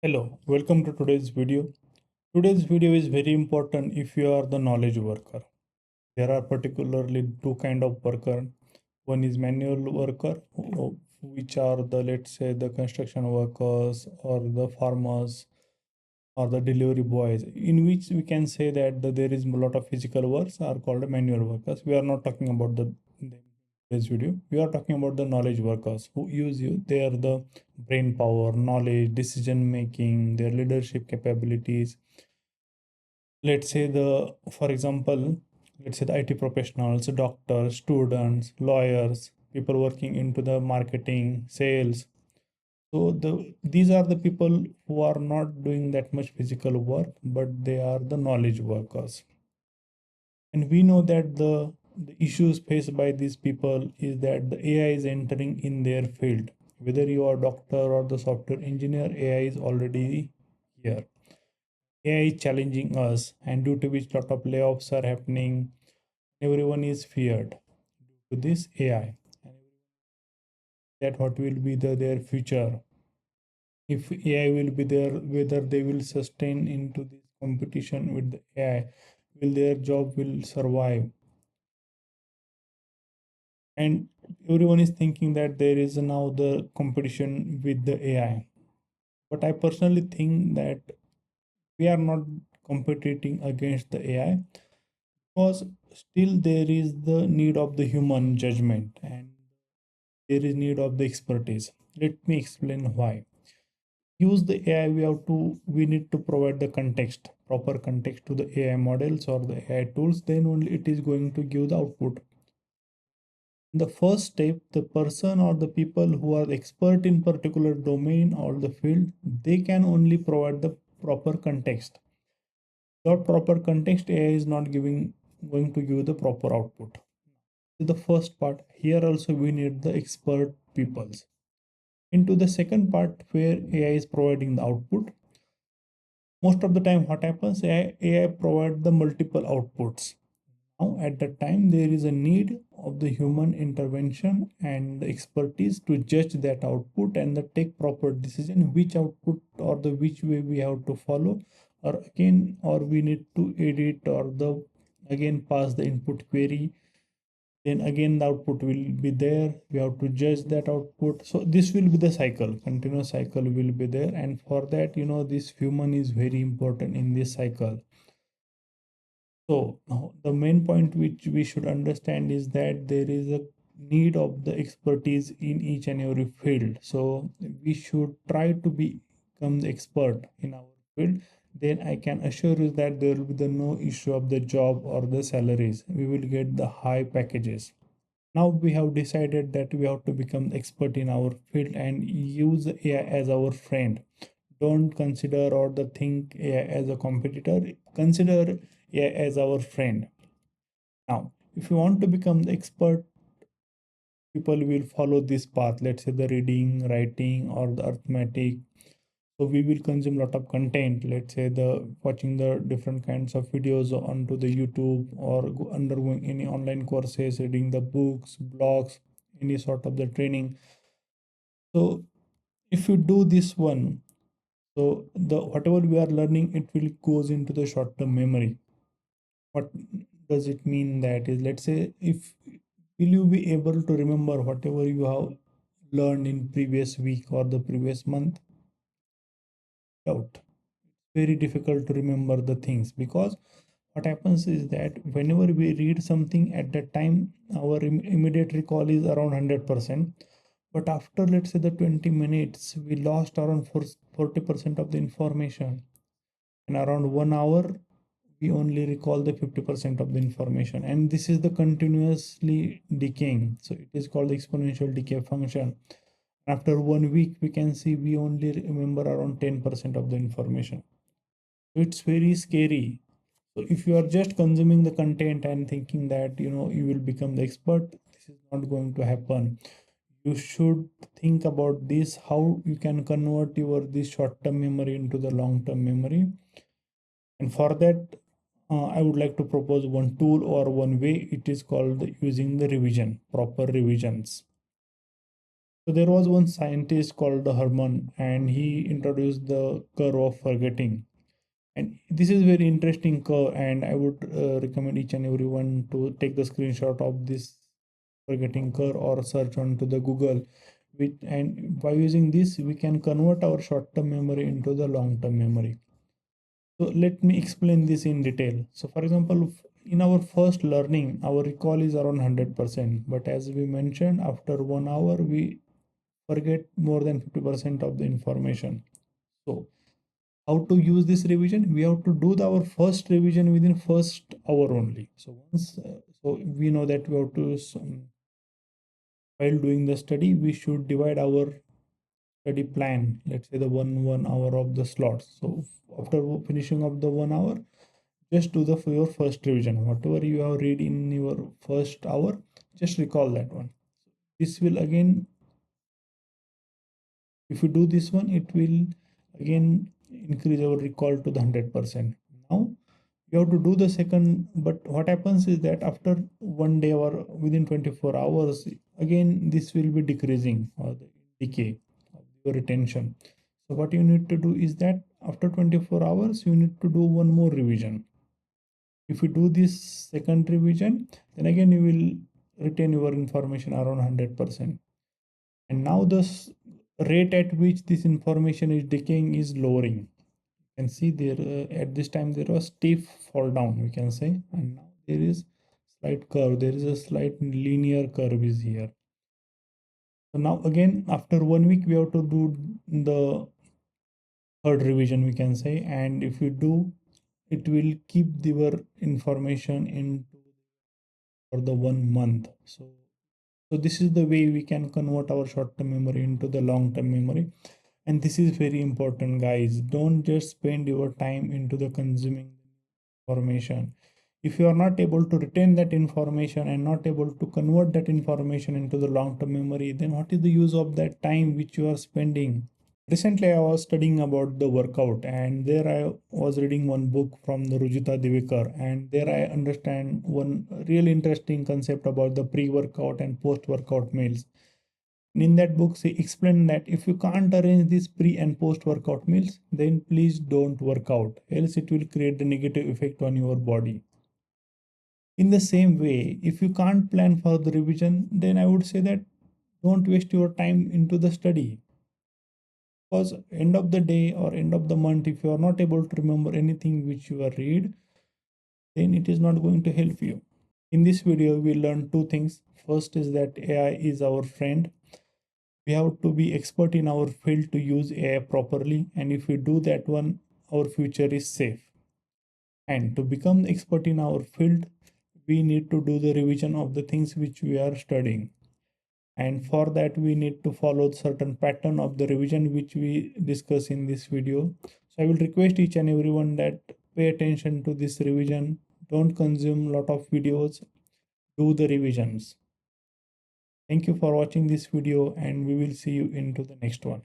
Hello, welcome to today's video. Today's video is very important if you are the knowledge worker. There are particularly two kind of worker. One is manual worker, which are the, let's say, the construction workers or the farmers or the delivery boys, in which we can say that there is a lot of physical works are called manual workers. We are not talking about this video. We are talking about the knowledge workers who use you. They are the brain power, knowledge, decision making, their leadership capabilities. Let's say for example, let's say the IT professionals, doctors, students, lawyers, people working into the marketing, sales. So these are the people who are not doing that much physical work, but they are the knowledge workers. And we know that the issues faced by these people is that the AI is entering in their field. Whether you are doctor or the software engineer, AI is already here. AI is challenging us, and due to which lot of layoffs are happening. Everyone is feared to this AI. And that what will be their future. If AI will be there, whether they will sustain into this competition with the AI, will their job will survive? And everyone is thinking that there is now the competition with the AI. But I personally think that we are not competing against the AI, because still there is the need of the human judgment and there is need of the expertise. Let me explain why. Use the AI, we need to provide the context, proper context to the AI models or the AI tools, then only it is going to give the output. In the first step, the person or the people who are expert in particular domain or the field, they can only provide the proper context. Without proper context, AI is not going to give the proper output. The first part, here also we need the expert peoples. Into the second part where AI is providing the output, most of the time what happens, AI provide the multiple outputs. Now at the time there is a need of the human intervention and the expertise to judge that output and the take proper decision which output or the which way we have to follow, or we need to edit or the again pass the input query, then again the output will be there, we have to judge that output. So this will be the cycle, continuous cycle will be there, and for that, this human is very important in this cycle. So now the main point which we should understand is that there is a need of the expertise in each and every field. So we should try to become the expert in our field. Then I can assure you that there will be the no issue of the job or the salaries. We will get the high packages. Now we have decided that we have to become expert in our field and use AI as our friend. Don't consider or the think AI as a competitor. Consider AI as our friend. Now, if you want to become the expert, people will follow this path. Let's say the reading, writing, or the arithmetic. So we will consume a lot of content. Let's say the watching the different kinds of videos onto the YouTube, or undergoing any online courses, reading the books, blogs, any sort of the training. So if you do this one, so the whatever we are learning, it will goes into the short term memory. What does it mean? That is, let's say, if will you be able to remember whatever you have learned in previous week or the previous month? Doubt. Very difficult to remember the things, because what happens is that whenever we read something at that time, our immediate recall is around 100%, but after, let's say, the 20 minutes, we lost around 40% of the information, and around 1 hour we only recall the 50% of the information, and this is the continuously decaying. So it is called the exponential decay function. After 1 week, we can see we only remember around 10% of the information. So it's very scary. So if you are just consuming the content and thinking that you will become the expert, this is not going to happen. You should think about this, how you can convert your this short-term memory into the long-term memory. And for that, I would like to propose one tool or one way. It is called using the revision, proper revisions. So there was one scientist called Herman, and he introduced the curve of forgetting. And this is very interesting curve, and I would recommend each and everyone to take the screenshot of this forgetting curve or search onto the Google. And by using this, we can convert our short-term memory into the long-term memory. So let me explain this in detail. So for example, in our first learning, our recall is around 100%. But as we mentioned, after 1 hour, we forget more than 50% of the information. So how to use this revision? We have to do our first revision within first hour only. So so we know that we have to, while doing the study, we should divide our study plan. Let's say the one hour of the slots. So after finishing of the 1 hour, just do the for your first revision. Whatever you have read in your first hour, just recall that one. This will again, if you do this one, it will again increase our recall to the 100%. Now you have to do the second, but what happens is that after 1 day or within 24 hours, again this will be decreasing or the decay of your retention. So what you need to do is that after 24 hours you need to do one more revision. If you do this second revision, then again you will retain your information around 100%. And now the rate at which this information is decaying is lowering. You can see there, at this time there was steep fall down, we can say, and now there is slight curve, there is a slight linear curve is here. So now again after 1 week we have to do the third revision, we can say, and if you do, it will keep your information in for the 1 month. So this is the way we can convert our short-term memory into the long-term memory. And this is very important, guys. Don't just spend your time into the consuming information. If you are not able to retain that information and not able to convert that information into the long-term memory, then what is the use of that time which you are spending? Recently, I was studying about the workout, and there I was reading one book from the Rujita Divekar, and there I understand one really interesting concept about the pre-workout and post-workout meals. In that book, she explained that if you can't arrange these pre and post-workout meals, then please don't work out, else it will create the negative effect on your body. In the same way, if you can't plan for the revision, then I would say that don't waste your time into the study, because end of the day or end of the month, if you are not able to remember anything which you are read, then it is not going to help you. In this video we learned two things. First is that AI is our friend. We have to be expert in our field to use AI properly, and if we do that one, our future is safe. And to become expert in our field, we need to do the revision of the things which we are studying, and for that we need to follow certain pattern of the revision which we discuss in this video. So I will request each and everyone that pay attention to this revision, don't consume lot of videos, do the revisions. Thank you for watching this video, and we will see you into the next one.